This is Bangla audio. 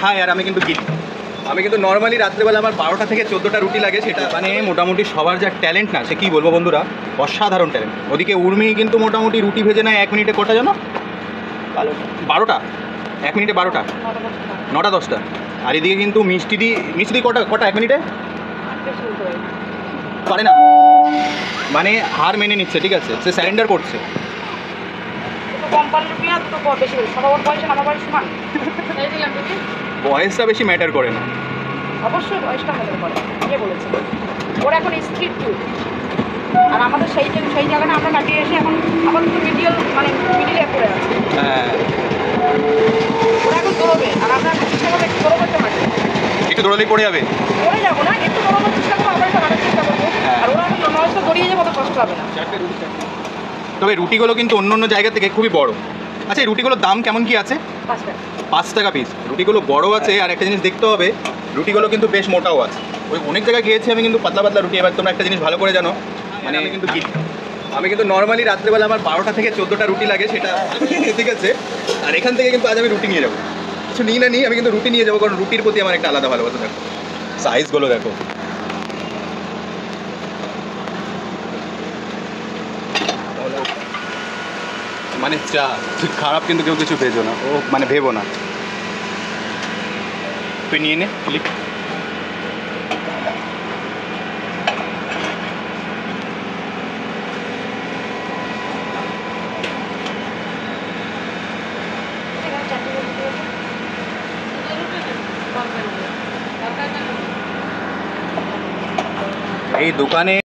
খায় আর আমি কিন্তু গিলি। আমি কিন্তু নর্মালি রাত্রেবেলা আমার 12টা থেকে 14টা রুটি লাগে, সেটা মানে মোটামুটি সবার যা ট্যালেন্ট না, সে কী বলবো বন্ধুরা, অসাধারণ ট্যালেন্ট। ওদিকে উর্মি কিন্তু মোটামুটি রুটি ভেজে নেয় 1 মিনিটে কটা জানো? 12টা। 1 মিনিটে 12টা, 9টা 10টা। আর এদিকে কিন্তু মিষ্টি কটা 1 মিনিটে পারে না, মানে হার মেনে নিচ্ছে, ঠিক আছে, সে স্যারেন্ডার করছে। বয়সটা বেশি ম্যাটার করে না, অবশ্যই বয়সটা ম্যাটার করে, কে বলেছে? ওরা এখন স্ট্রিট ফুড, আর আমাদের সেই জায়গাটা আমরা কাটিয়ে এসে এখন আপাতত মিডিলে পড়ে আছে। হ্যাঁ, ওরা এখন দৌড়বে, আর আমরা চেষ্টা করবো একটু দৌড় করতে পারি, একটু দৌড়ালেই পড়ে যাবে। পড়ে যাবো না, একটু দৌড়ানোর চেষ্টা করবো, আমরা একটু হাঁটার চেষ্টা করবো, আর ওরা নয়টা দড়িয়ে যাবো, অত কষ্ট হবে না। তবে রুটিগুলো কিন্তু অন্য জায়গা থেকে খুবই বড়। আচ্ছা, এই রুটিগুলোর দাম কেমন কি আছে? 5 টাকা পিস। রুটিগুলো বড় আছে, আর একটা জিনিস দেখতে হবে, রুটিগুলো কিন্তু বেশ মোটাও আছে। ওই অনেক জায়গায় গিয়েছি আমি কিন্তু পাতলা পাতলা রুটি। এবার তোমরা একটা জিনিস ভালো করে জানো, মানে আমি কিন্তু নর্মালি রাত্রেবেলা আমার 12টা থেকে 14টা রুটি লাগে, সেটা ঠিক আছে। আর এখান থেকে কিন্তু আজ আমি রুটি নিয়ে যাবো, কিছু নিই না নিই, আমি কিন্তু রুটি নিয়ে যাবো, কারণ রুটির প্রতি আমার একটা আলাদা ভালোবাসা। দেখো সাইজগুলো দেখো, মানে চা খারাপ কিন্তু কেউ কিছু ভেজো না, ও মানে ভেবো না। তুই নিয়ে নে ক্লিক। এই দোকানে